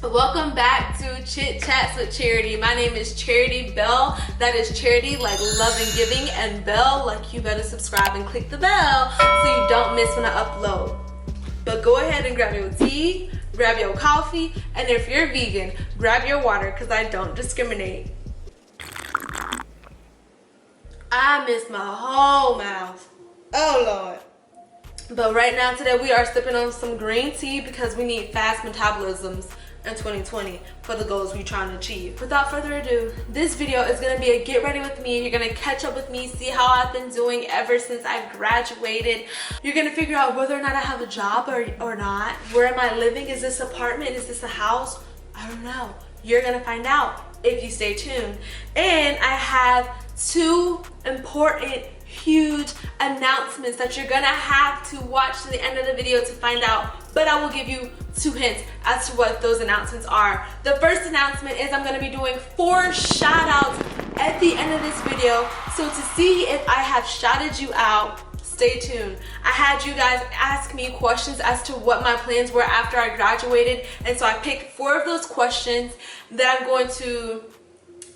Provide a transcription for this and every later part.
Welcome back to Chit Chats with Charity. My name is Charity Bell. That is Charity like love and giving, and Bell like you better subscribe and click the bell so you don't miss when I upload. But go ahead and grab your tea, grab your coffee, and if you're vegan, grab your water because I don't discriminate. I miss my whole mouth. Oh Lord. But right now today we are sipping on some green tea because we need fast metabolisms in 2020 for the goals we're trying to achieve. Without further ado, this video is going to be a get ready with me. You're going to catch up with me, see how I've been doing ever since I graduated. You're going to figure out whether or not I have a job or not. Where am I living? Is this apartment? Is this a house? I don't know. You're going to find out if you stay tuned. And I have two important huge announcements that you're gonna have to watch to the end of the video to find out, but I will give you two hints as to what those announcements are. The first announcement is I'm gonna be doing 4 shout outs at the end of this video. So to see if I have shouted you out, stay tuned. I had you guys ask me questions as to what my plans were after I graduated, and so I picked 4 of those questions that I'm going to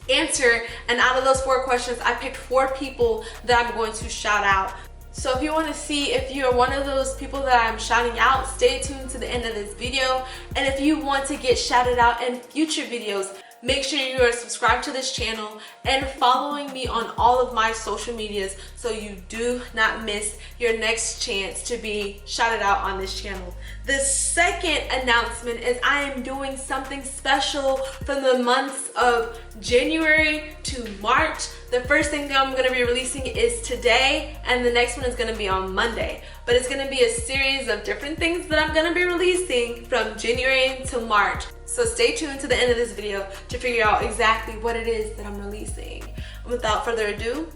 answer, and out of those 4 questions I picked 4 people that I'm going to shout out. So if you want to see if you're one of those people that I'm shouting out, stay tuned to the end of this video. And if you want to get shouted out in future videos, make sure you are subscribed to this channel and following me on all of my social medias so you do not miss your next chance to be shouted out on this channel. The second announcement is I am doing something special from the months of January to March. The first thing that I'm going to be releasing is today, and the next one is going to be on Monday. But it's going to be a series of different things that I'm going to be releasing from January to March. So stay tuned to the end of this video to figure out exactly what it is that I'm releasing. Without further ado,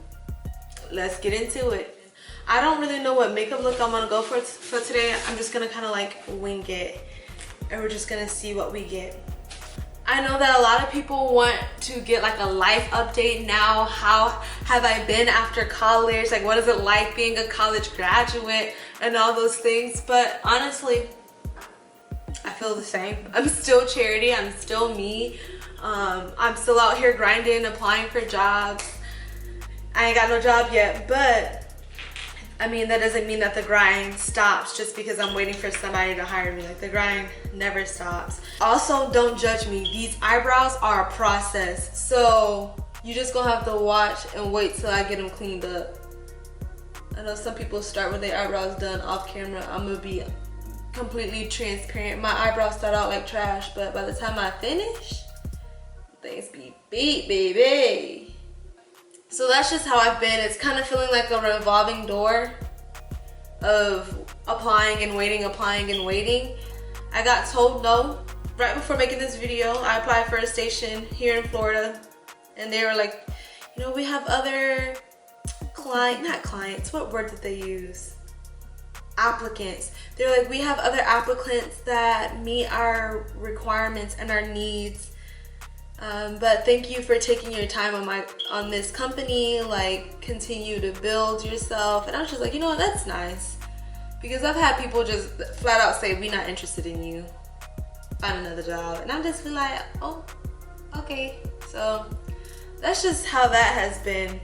let's get into it. I don't really know what makeup look I'm gonna go for today. I'm just gonna kind of like wing it, and we're just gonna see what we get. I know that a lot of people want to get like a life update now. How have I been after college? Like, what is it like being a college graduate and all those things? But honestly, I feel the same. I'm still Charity. I'm still me. I'm still out here grinding, applying for jobs. I ain't got no job yet, but I mean, that doesn't mean that the grind stops just because I'm waiting for somebody to hire me. Like, the grind never stops. Also, don't judge me. These eyebrows are a process. So you just gonna have to watch and wait till I get them cleaned up. I know some people start with their eyebrows done off camera. I'm gonna be completely transparent. My eyebrows start out like trash, but by the time I finish, things be beat, baby. So that's just how I've been. It's kind of feeling like a revolving door of applying and waiting, applying and waiting. I got told no right before making this video. I applied for a station here in Florida, and they were like, you know, we have other not clients, what word did they use? Applicants. They're like, we have other applicants that meet our requirements and our needs. But thank you for taking your time on this company. Like, continue to build yourself. And I was just like, you know what, that's nice, because I've had people just flat out say, we're not interested in you, find another job. And I just feel like, oh, okay. So that's just how that has been.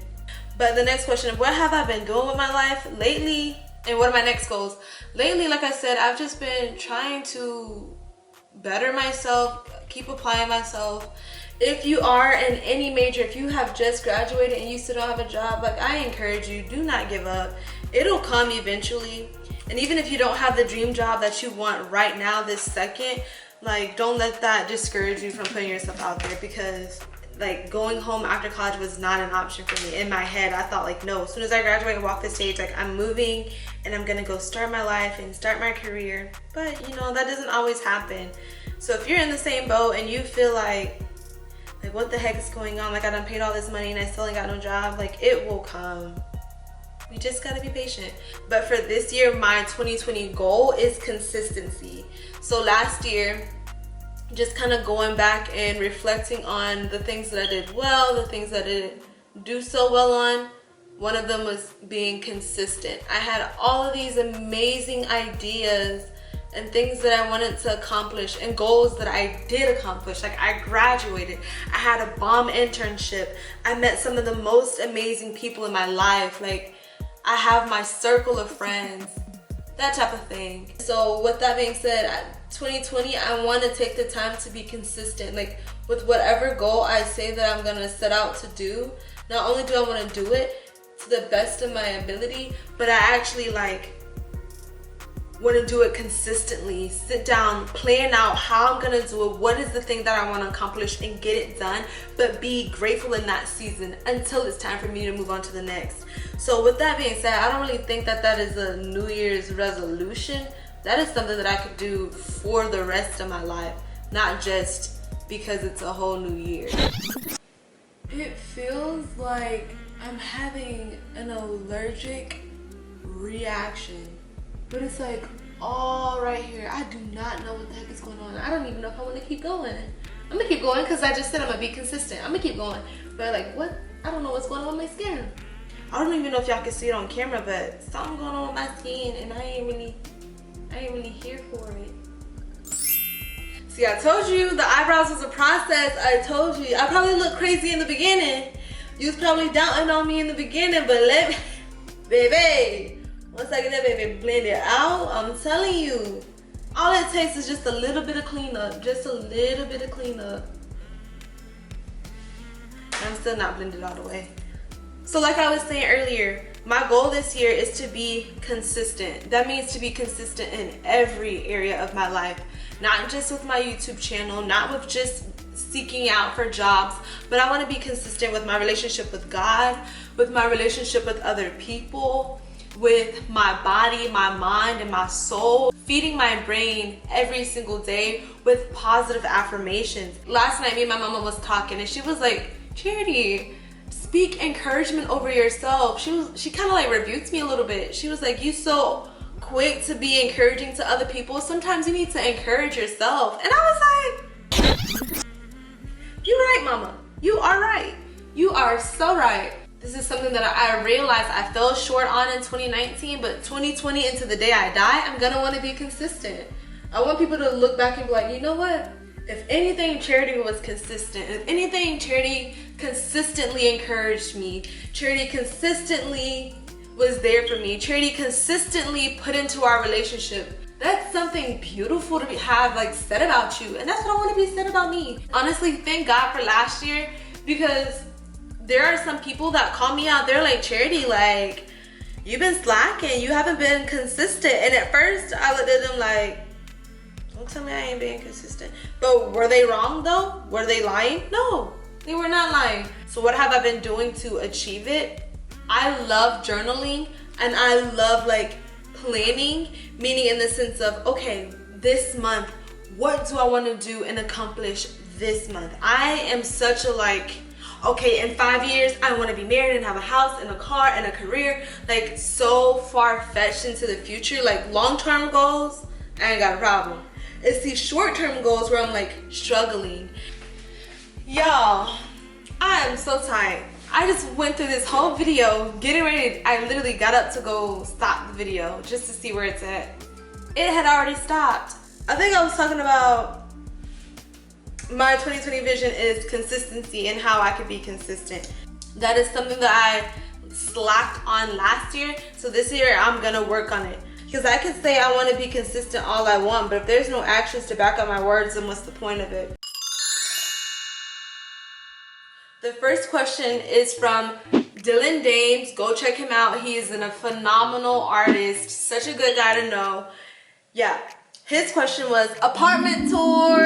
But the next question, what have I been doing with my life lately, and what are my next goals? Lately, like I said, I've just been trying to better myself, keep applying myself. If you are in any major, if you have just graduated and you still don't have a job, like, I encourage you, do not give up. It'll come eventually. And even if you don't have the dream job that you want right now, this second, like, don't let that discourage you from putting yourself out there, because like, going home after college was not an option for me. In my head, I thought like, no, as soon as I graduate and walk the stage, like, I'm moving and I'm gonna go start my life and start my career. But you know, that doesn't always happen. So if you're in the same boat and you feel like what the heck is going on? Like, I done paid all this money and I still ain't got no job. Like, it will come. We just gotta be patient. But for this year, my 2020 goal is consistency. So last year, just kind of going back and reflecting on the things that I did well, the things that I didn't do so well on. One of them was being consistent. I had all of these amazing ideas and things that I wanted to accomplish and goals that I did accomplish. Like, I graduated, I had a bomb internship, I met some of the most amazing people in my life, like I have my circle of friends, that type of thing. So with that being said, 2020, I want to take the time to be consistent. Like, with whatever goal I say that I'm gonna set out to do, not only do I want to do it to the best of my ability, but I actually like want to do it consistently. Sit down, plan out how I'm gonna do it, what is the thing that I want to accomplish, and get it done, but be grateful in that season until it's time for me to move on to the next. So with that being said, I don't really think that that is a New Year's resolution. That is something that I could do for the rest of my life, not just because it's a whole new year. It feels like I'm having an allergic reaction, but it's like all right here. I do not know what the heck is going on. I don't even know if I want to keep going. I'm gonna keep going because I just said I'm gonna be consistent. I'm gonna keep going, but like, what? I don't know what's going on with my skin. I don't even know if y'all can see it on camera, but something going on with my skin, and I ain't really here for it. See, I told you the eyebrows was a process. I told you. I probably looked crazy in the beginning. You was probably doubting on me in the beginning, but let me, baby, once I get that baby blended out, I'm telling you, all it takes is just a little bit of cleanup. Just a little bit of cleanup. I'm still not blended all the way. So like I was saying earlier, my goal this year is to be consistent. That means to be consistent in every area of my life. Not just with my YouTube channel, not with just seeking out for jobs, but I want to be consistent with my relationship with God, with my relationship with other people, with my body, my mind, and my soul. Feeding my brain every single day with positive affirmations. Last night, me and my mama was talking, and she was like, Charity, speak encouragement over yourself. She kind of like rebuked me a little bit. She was like, you so quick to be encouraging to other people. Sometimes you need to encourage yourself. And I was like, you're right, mama. You are right. You are so right. This is something that I realized I fell short on in 2019, but 2020 into the day I die, I'm gonna want to be consistent. I want people to look back and be like, you know what? If anything, Charity was consistent. If anything, Charity consistently encouraged me. Charity consistently was there for me. Charity consistently put into our relationship. That's something beautiful to have like said about you, and that's what I want to be said about me. Honestly, thank God for last year, because there are some people that call me out. They're like, Charity, like, you've been slacking. You haven't been consistent. And at first, I looked at them like, don't tell me I ain't being consistent. But were they wrong though? Were they lying? No, they were not lying. So what have I been doing to achieve it? I love journaling, and I love like planning, meaning in the sense of, okay, this month, what do I want to do and accomplish this month? I am such a like, okay, in 5 years, I want to be married and have a house and a car and a career, like so far-fetched into the future. Like long-term goals, I ain't got a problem. It's these short-term goals where I'm like struggling. Y'all, I am so tired. I just went through this whole video getting ready. I literally got up to go stop the video just to see where it's at. It had already stopped. I think I was talking about my 2020 vision is consistency and how I could be consistent. That is something that I slacked on last year. So this year I'm gonna work on it. Because I can say I want to be consistent all I want, but if there's no actions to back up my words, then what's the point of it? The first question is from Dylan Dames. Go check him out. He is a phenomenal artist. Such a good guy to know. Yeah. His question was, apartment tour.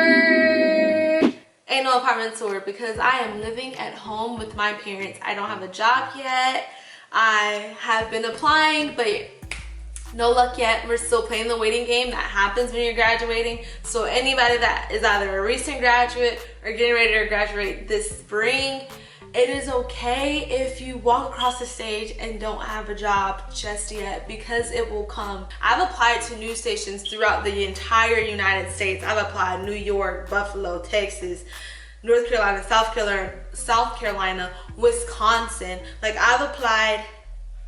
Ain't no apartment tour because I am living at home with my parents. I don't have a job yet. I have been applying, but no luck yet. We're still playing the waiting game. That happens when you're graduating. So anybody that is either a recent graduate or getting ready to graduate this spring, it is okay if you walk across the stage and don't have a job just yet, because it will come. I've applied to news stations throughout the entire United States. I've applied New York, Buffalo, Texas, North Carolina, South Carolina, Wisconsin. Like, I've applied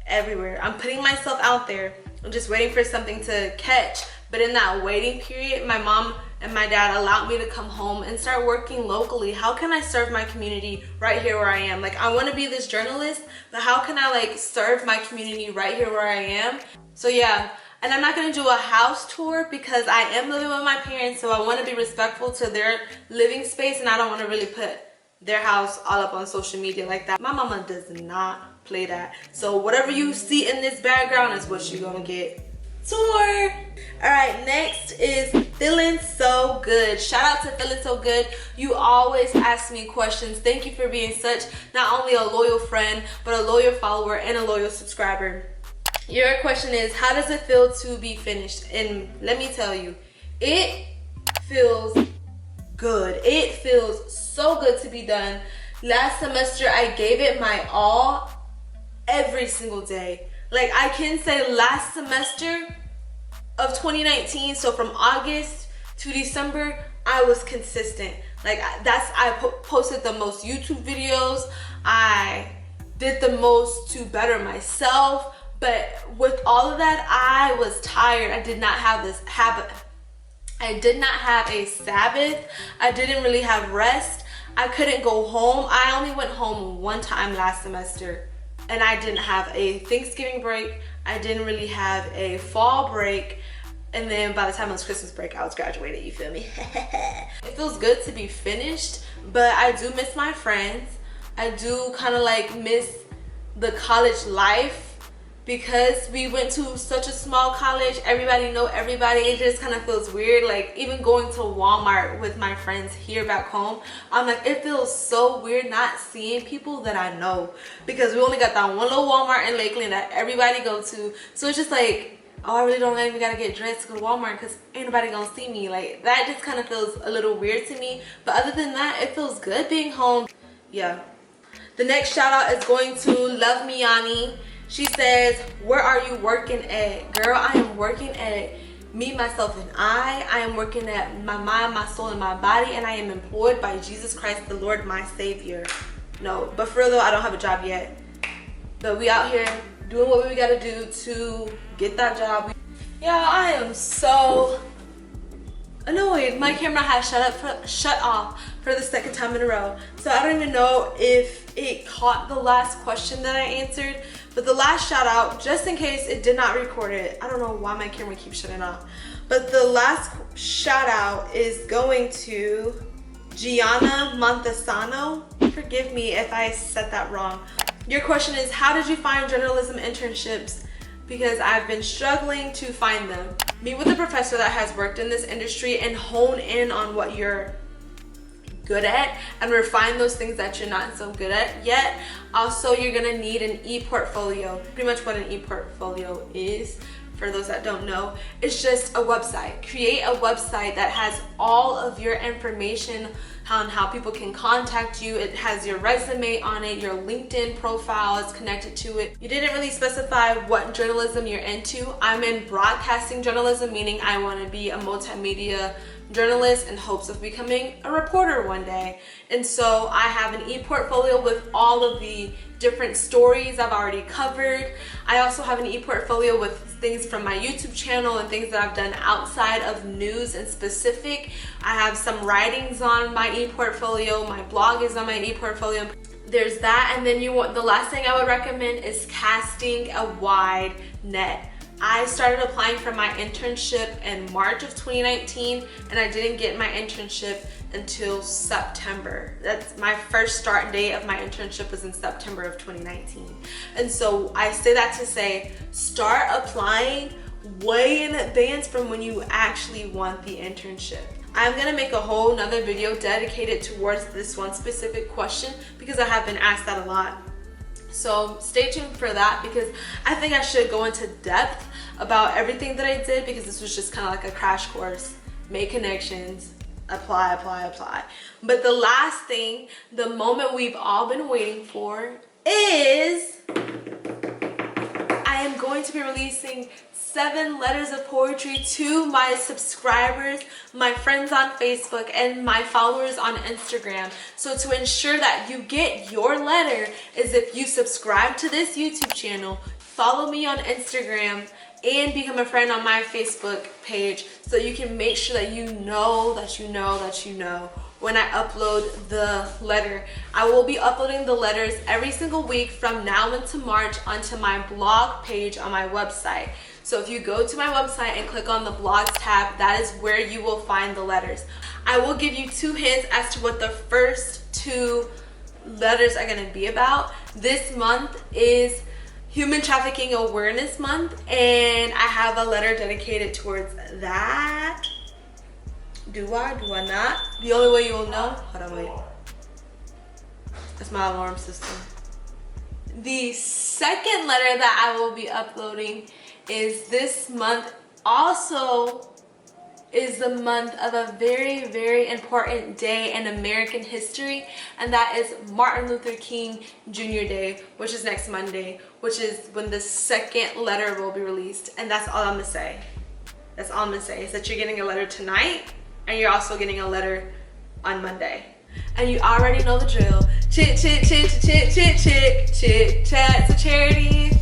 everywhere. I'm putting myself out there. I'm just waiting for something to catch. But in that waiting period, my mom and my dad allowed me to come home and start working locally. How can I serve my community right here where I am? Like, I want to be this journalist, but how can I like serve my community right here where I am? So yeah, and I'm not going to do a house tour because I am living with my parents, so I want to be respectful to their living space, and I don't want to really put their house all up on social media like that. My mama does not play that. So whatever you see in this background is what you're going to get. Tour. All right, next is feeling so good. Shout out to Feeling So Good. You always ask me questions. Thank you for being such not only a loyal friend, but a loyal follower and a loyal subscriber. Your question is, how does it feel to be finished? And let me tell you, it feels good. It feels so good to be done. Last semester, I gave it my all every single day. Like, I can say last semester of 2019, so from August to December, I was consistent. Like, I posted the most YouTube videos. I did the most to better myself. But with all of that, I was tired. I did not have this habit. I did not have a Sabbath. I didn't really have rest. I couldn't go home. I only went home one time last semester. And I didn't have a Thanksgiving break. I didn't really have a fall break. And then by the time it was Christmas break, I was graduated, you feel me? It feels good to be finished, but I do miss my friends. I do kind of like miss the college life because we went to such a small college. Everybody know everybody. It just kind of feels weird. Like, even going to Walmart with my friends here back home, I'm like, it feels so weird not seeing people that I know, because we only got that one little Walmart in Lakeland that everybody go to. So it's just like, oh, I really don't even gotta get dressed to go to Walmart because ain't nobody gonna see me. Like, that just kind of feels a little weird to me. But other than that, it feels good being home. Yeah. The next shout out is going to Love Me Yanni. She says, where are you working at? Girl, I am working at Me, Myself, and I. I am working at my mind, my soul, and my body, and I am employed by Jesus Christ, the Lord, my Savior. No, but for real though, I don't have a job yet. But we out here doing what we gotta do to get that job. Yeah, I am so annoyed. My camera has shut off for the second time in a row. So I don't even know if it caught the last question that I answered. But the last shout out, just in case it did not record it, I don't know why my camera keeps shutting off. But the last shout out is going to Gianna Montesano. Forgive me if I said that wrong. Your question is, how did you find journalism internships? Because I've been struggling to find them. Meet with a professor that has worked in this industry and hone in on what you're good at and refine those things that you're not so good at yet. Also, you're gonna need an e-portfolio. Pretty much what an e-portfolio is, for those that don't know, it's just a website. Create a website that has all of your information on how people can contact you. It has your resume on it, your LinkedIn profile is connected to it. You didn't really specify what journalism you're into. I'm in broadcasting journalism, meaning I want to be a multimedia journalist in hopes of becoming a reporter one day. And so I have an e-portfolio with all of the different stories I've already covered. I also have an e-portfolio with things from my YouTube channel and things that I've done outside of news and specific. I have some writings on my e-portfolio. My blog is on my e-portfolio. There's that. And then the last thing I would recommend is casting a wide net. I started applying for my internship in March of 2019, and I didn't get my internship until September. That's my first start date of my internship was in September of 2019. And so I say that to say, start applying way in advance from when you actually want the internship. I'm gonna make a whole nother video dedicated towards this one specific question because I have been asked that a lot. So stay tuned for that, because I think I should go into depth about everything that I did, because this was just kind of like a crash course. Make connections, apply, apply, apply. But the last thing, the moment we've all been waiting for, is I am going to be releasing 7 letters of poetry to my subscribers, my friends on Facebook, and my followers on Instagram. So to ensure that you get your letter is if you subscribe to this YouTube channel, follow me on Instagram, and become a friend on my Facebook page so you can make sure that you know when I upload the letter. I will be uploading the letters every single week from now into March onto my blog page on my website. So if you go to my website and click on the blogs tab, that is where you will find the letters. I will give you 2 hints as to what the first 2 letters are going to be about. This month is Human Trafficking Awareness Month, and I have a letter dedicated towards that. Do I not? The only way you will know, hold on, wait. That's my alarm system. The second letter that I will be uploading is this month also is the month of a very, very important day in American history, and that is Martin Luther King Jr. Day, which is next Monday, which is when the second letter will be released. And that's all I'm gonna say. That's all I'm gonna say, is that you're getting a letter tonight, and you're also getting a letter on Monday. And you already know the drill. Chit, chit, chit, chit, chit, chit, chit, chit, chat's a charity.